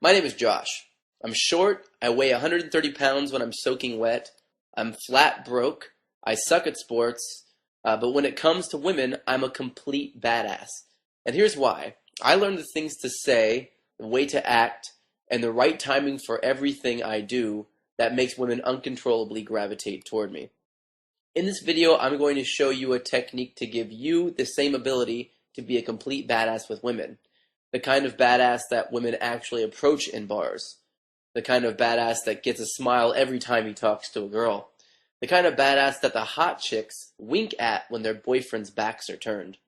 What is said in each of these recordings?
My name is Josh. I'm short, I weigh 130 pounds when I'm soaking wet, I'm flat broke, I suck at sports, but when it comes to women, I'm a complete badass. And here's why. I learned the things to say, the way to act, and the right timing for everything I do that makes women uncontrollably gravitate toward me. In this video, I'm going to show you a technique to give you the same ability to be a complete badass with women. The kind of badass that women actually approach in bars. The kind of badass that gets a smile every time he talks to a girl. The kind of badass that the hot chicks wink at when their boyfriend's backs are turned.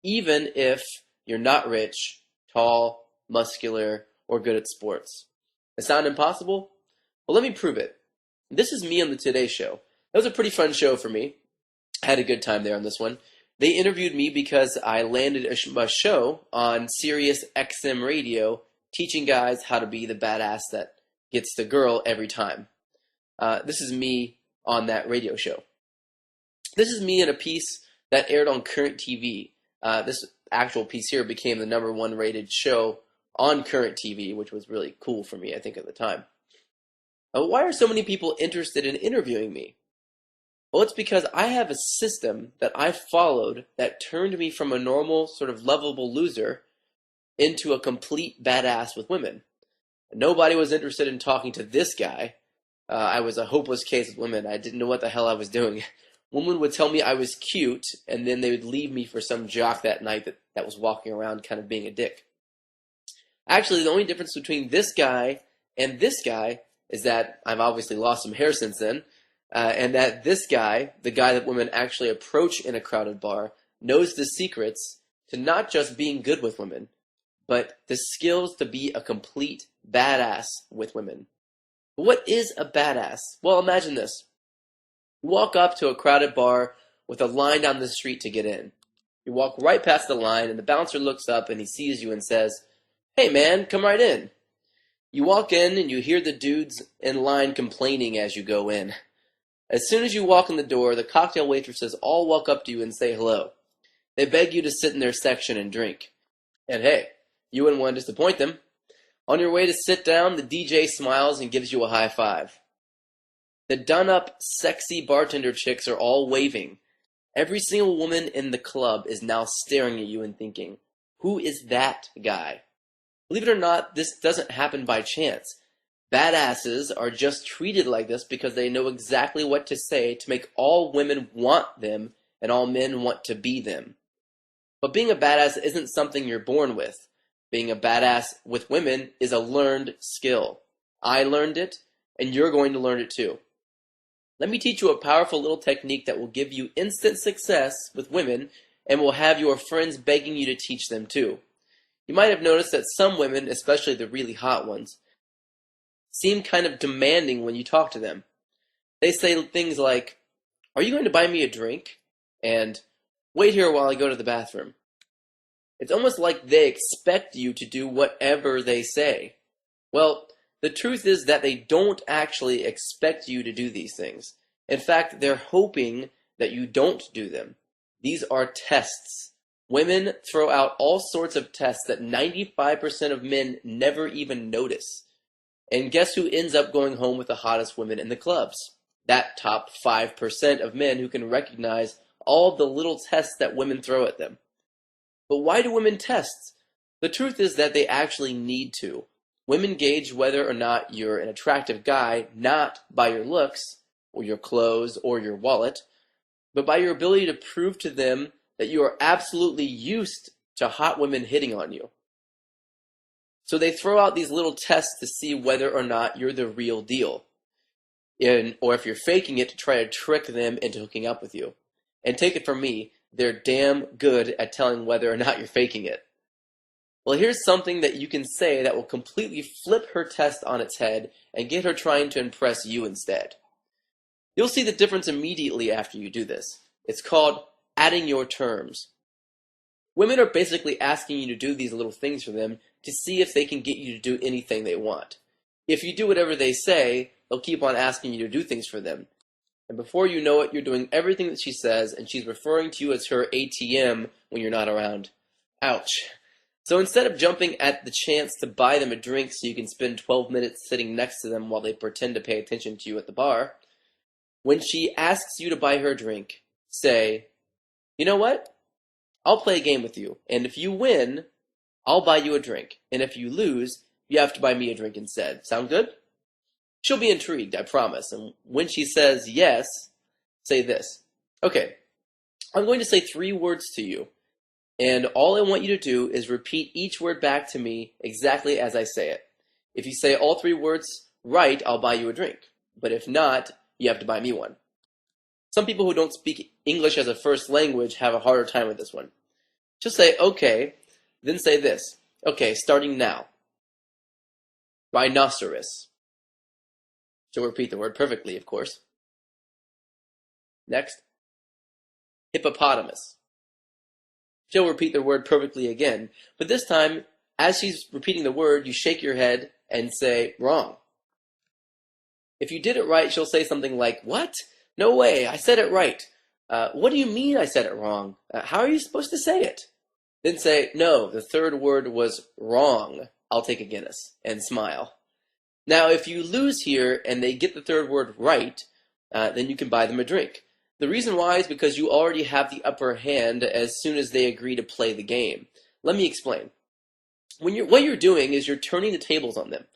Even if you're not rich, tall, muscular, or good at sports. It sound impossible? Well, let me prove it. This is me on the Today Show. That was a pretty fun show for me. I had a good time there on this one. They interviewed me because I landed a show on Sirius XM radio teaching guys how to be the badass that gets the girl every time. This is me on that radio show. This is me in a piece that aired on Current TV. This actual piece here became the #1 rated show on Current TV, which was really cool for me, I think, at the time. Why are so many people interested in interviewing me? Well, it's because I have a system that I followed that turned me from a normal, sort of lovable loser into a complete badass with women. Nobody was interested in talking to this guy. I was a hopeless case with women. I didn't know what the hell I was doing. Women would tell me I was cute, and then they would leave me for some jock that night that was walking around kind of being a dick. Actually, the only difference between this guy and this guy is that I've obviously lost some hair since then, and that this guy, the guy that women actually approach in a crowded bar, knows the secrets to not just being good with women, but the skills to be a complete badass with women. But what is a badass? Well, imagine this. You walk up to a crowded bar with a line down the street to get in. You walk right past the line, and the bouncer looks up and he sees you and says, "Hey man, come right in." You walk in and you hear the dudes in line complaining as you go in. As soon as you walk in the door, the cocktail waitresses all walk up to you and say hello. They beg you to sit in their section and drink. And hey, you wouldn't want to disappoint them. On your way to sit down, the DJ smiles and gives you a high five. The done-up, sexy bartender chicks are all waving. Every single woman in the club is now staring at you and thinking, who is that guy? Believe it or not, this doesn't happen by chance. Badasses are just treated like this because they know exactly what to say to make all women want them and all men want to be them. But being a badass isn't something you're born with. Being a badass with women is a learned skill. I learned it, and you're going to learn it too. Let me teach you a powerful little technique that will give you instant success with women and will have your friends begging you to teach them too. You might have noticed that some women, especially the really hot ones, seem kind of demanding when you talk to them. They say things like, "Are you going to buy me a drink?" and "Wait here while I go to the bathroom." It's almost like they expect you to do whatever they say. Well, the truth is that they don't actually expect you to do these things. In fact, they're hoping that you don't do them. These are tests. Women throw out all sorts of tests that 95% of men never even notice. And guess who ends up going home with the hottest women in the clubs? That top 5% of men who can recognize all the little tests that women throw at them. But why do women test? The truth is that they actually need to. Women gauge whether or not you're an attractive guy not by your looks, or your clothes, or your wallet, but by your ability to prove to them that you are absolutely used to hot women hitting on you. So they throw out these little tests to see whether or not you're the real deal. Or if you're faking it to try to trick them into hooking up with you. And take it from me, they're damn good at telling whether or not you're faking it. Well, here's something that you can say that will completely flip her test on its head and get her trying to impress you instead. You'll see the difference immediately after you do this. It's called adding your terms. Women are basically asking you to do these little things for them to see if they can get you to do anything they want. If you do whatever they say, they'll keep on asking you to do things for them. And before you know it, you're doing everything that she says, and she's referring to you as her ATM when you're not around. Ouch. So instead of jumping at the chance to buy them a drink so you can spend 12 minutes sitting next to them while they pretend to pay attention to you at the bar, when she asks you to buy her a drink, say, "You know what? I'll play a game with you, and if you win, I'll buy you a drink, and if you lose, you have to buy me a drink instead. Sound good?" She'll be intrigued, I promise, and when she says yes, say this: "Okay, I'm going to say 3 words to you, and all I want you to do is repeat each word back to me exactly as I say it. If you say all 3 words right, I'll buy you a drink, but if not, you have to buy me one." Some people who don't speak English as a first language have a harder time with this one. Just say, "Okay," then say this: "Okay, starting now. Rhinoceros." She'll repeat the word perfectly, of course. Next, hippopotamus. She'll repeat the word perfectly again, but this time, as she's repeating the word, you shake your head and say, "Wrong." If you did it right, she'll say something like, "What? No way, I said it right. What do you mean I said it wrong? How are you supposed to say it?" Then say, "No, the 3rd word was wrong. I'll take a Guinness," and smile. Now, if you lose here and they get the 3rd word right, then you can buy them a drink. The reason why is because you already have the upper hand as soon as they agree to play the game. Let me explain. What you're doing is you're turning the tables on them.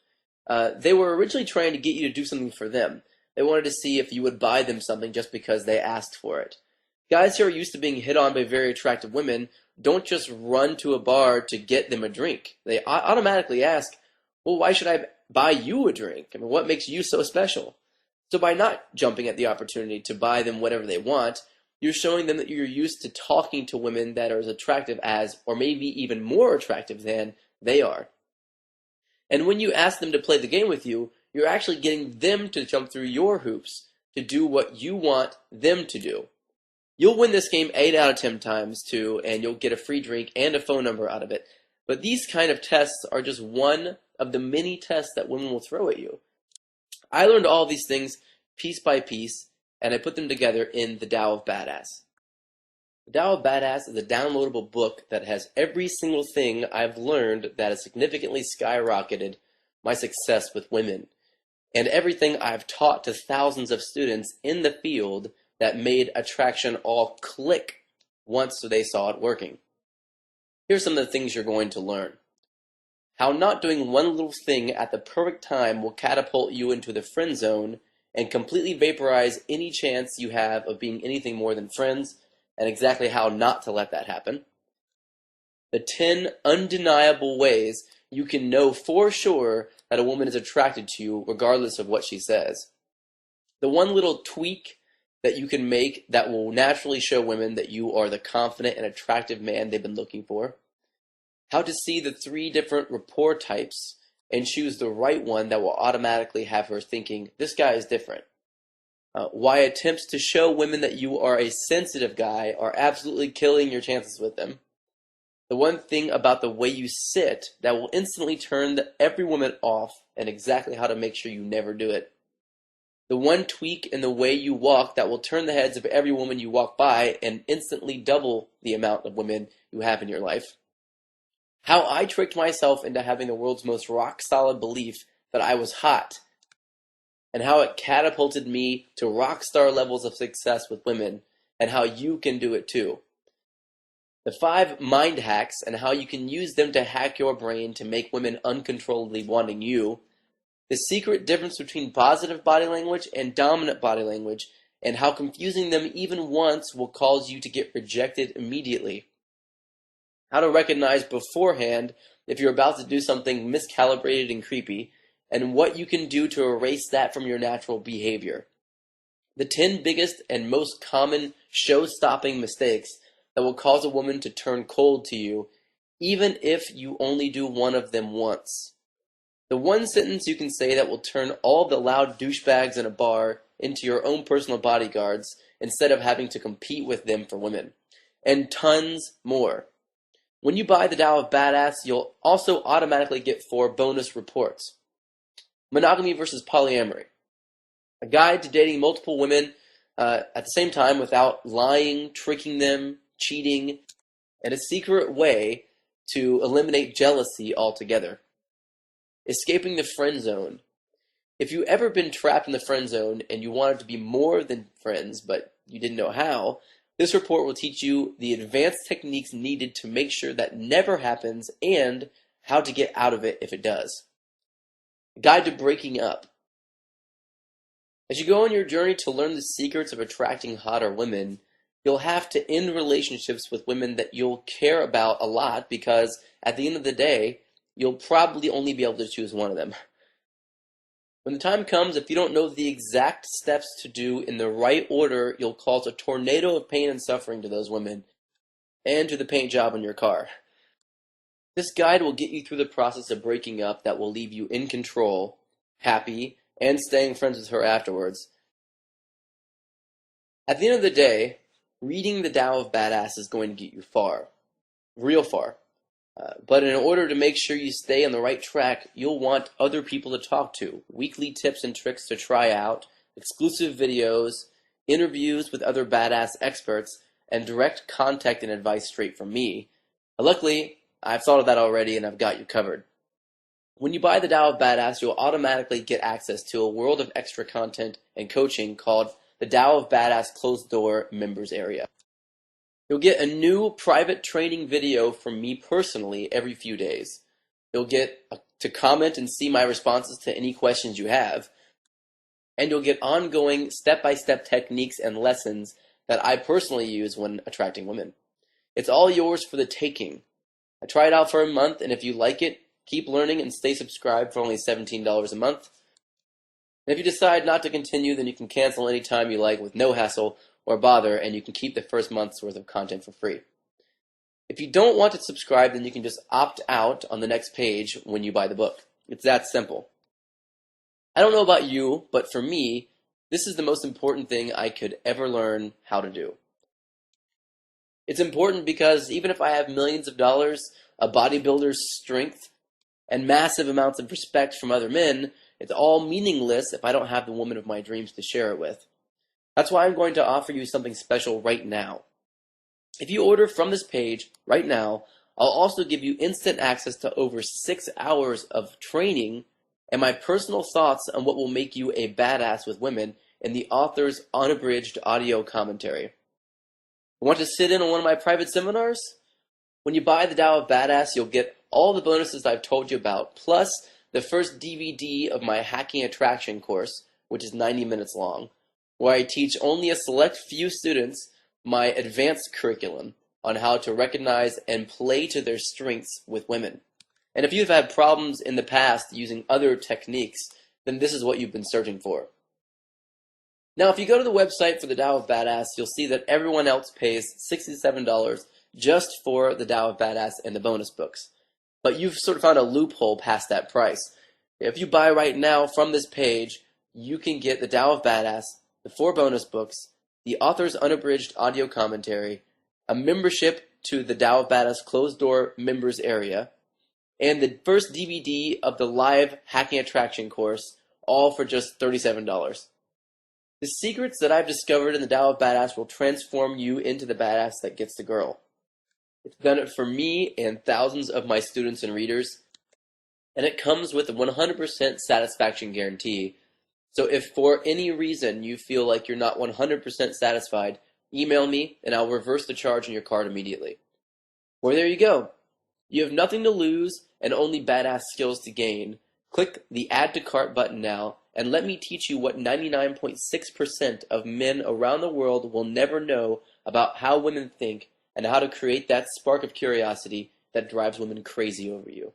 They were originally trying to get you to do something for them. They wanted to see if you would buy them something just because they asked for it. Guys who are used to being hit on by very attractive women don't just run to a bar to get them a drink. They automatically ask, "Well, why should I buy you a drink? I mean, what makes you so special?" So by not jumping at the opportunity to buy them whatever they want, you're showing them that you're used to talking to women that are as attractive as, or maybe even more attractive than, they are. And when you ask them to play the game with you, you're actually getting them to jump through your hoops to do what you want them to do. You'll win this game 8 out of 10 times too, and you'll get a free drink and a phone number out of it. But these kind of tests are just one of the many tests that women will throw at you. I learned all these things piece by piece, and I put them together in The Tao of Badass. The Tao of Badass is a downloadable book that has every single thing I've learned that has significantly skyrocketed my success with women, and everything I've taught to thousands of students in the field that made attraction all click once they saw it working. Here's some of the things you're going to learn. How not doing one little thing at the perfect time will catapult you into the friend zone and completely vaporize any chance you have of being anything more than friends, and exactly how not to let that happen. The 10 undeniable ways you can know for sure that a woman is attracted to you regardless of what she says. The one little tweak that you can make that will naturally show women that you are the confident and attractive man they've been looking for. How to see the 3 different rapport types and choose the right one that will automatically have her thinking, "This guy is different." Why attempts to show women that you are a sensitive guy are absolutely killing your chances with them. The one thing about the way you sit that will instantly turn every woman off, and exactly how to make sure you never do it. The one tweak in the way you walk that will turn the heads of every woman you walk by and instantly double the amount of women you have in your life. How I tricked myself into having the world's most rock-solid belief that I was hot, and how it catapulted me to rock star levels of success with women, and how you can do it too. The 5 mind hacks and how you can use them to hack your brain to make women uncontrollably wanting you. The secret difference between positive body language and dominant body language, and how confusing them even once will cause you to get rejected immediately. How to recognize beforehand if you're about to do something miscalibrated and creepy, and what you can do to erase that from your natural behavior. The 10 biggest and most common show-stopping mistakes that will cause a woman to turn cold to you, even if you only do one of them once. The one sentence you can say that will turn all the loud douchebags in a bar into your own personal bodyguards instead of having to compete with them for women. And tons more. When you buy the Tao of Badass, you'll also automatically get 4 bonus reports. Monogamy versus polyamory. A guide to dating multiple women at the same time without lying, tricking them, cheating, and a secret way to eliminate jealousy altogether. Escaping the friend zone. If you've ever been trapped in the friend zone and you wanted to be more than friends, but you didn't know how, this report will teach you the advanced techniques needed to make sure that never happens and how to get out of it if it does. Guide to breaking up. As you go on your journey to learn the secrets of attracting hotter women, you'll have to end relationships with women that you'll care about a lot because at the end of the day, you'll probably only be able to choose one of them. When the time comes, if you don't know the exact steps to do in the right order, you'll cause a tornado of pain and suffering to those women and to the paint job on your car. This guide will get you through the process of breaking up that will leave you in control, happy, and staying friends with her afterwards. At the end of the day, reading the Tao of Badass is going to get you far, real far. But in order to make sure you stay on the right track, you'll want other people to talk to, weekly tips and tricks to try out, exclusive videos, interviews with other badass experts, and direct contact and advice straight from me. Luckily, I've thought of that already and I've got you covered. When you buy the Tao of Badass, you'll automatically get access to a world of extra content and coaching called the Tao of Badass Closed Door Members Area. You'll get a new private training video from me personally every few days. You'll get to comment and see my responses to any questions you have. And you'll get ongoing step-by-step techniques and lessons that I personally use when attracting women. It's all yours for the taking. I try it out for a month, and if you like it, keep learning and stay subscribed for only $17 a month. And if you decide not to continue, then you can cancel anytime you like with no hassle or bother, and you can keep the first month's worth of content for free. If you don't want to subscribe, then you can just opt out on the next page when you buy the book. It's that simple. I don't know about you, but for me, this is the most important thing I could ever learn how to do. It's important because even if I have millions of dollars, a bodybuilder's strength, and massive amounts of respect from other men, it's all meaningless if I don't have the woman of my dreams to share it with. That's why I'm going to offer you something special right now. If you order from this page right now, I'll also give you instant access to over 6 hours of training and my personal thoughts on what will make you a badass with women in the author's unabridged audio commentary. Want to sit in on one of my private seminars? When you buy the Tao of Badass, you'll get all the bonuses I've told you about, plus the first DVD of my Hacking Attraction course, which is 90 minutes long, where I teach only a select few students my advanced curriculum on how to recognize and play to their strengths with women. And if you've had problems in the past using other techniques, then this is what you've been searching for. Now, if you go to the website for the Tao of Badass, you'll see that everyone else pays $67 just for the Tao of Badass and the bonus books. But you've sort of found a loophole past that price. If you buy right now from this page, you can get the Tao of Badass, the 4 bonus books, the author's unabridged audio commentary, a membership to the Tao of Badass Closed Door Members Area, and the first DVD of the live Hacking Attraction course, all for just $37. The secrets that I've discovered in the Tao of Badass will transform you into the badass that gets the girl. It's done it for me and thousands of my students and readers, and it comes with a 100% satisfaction guarantee. So if for any reason you feel like you're not 100% satisfied, email me and I'll reverse the charge on your card immediately. Well, there you go. You have nothing to lose and only badass skills to gain. Click the Add to Cart button now and let me teach you what 99.6% of men around the world will never know about how women think and how to create that spark of curiosity that drives women crazy over you.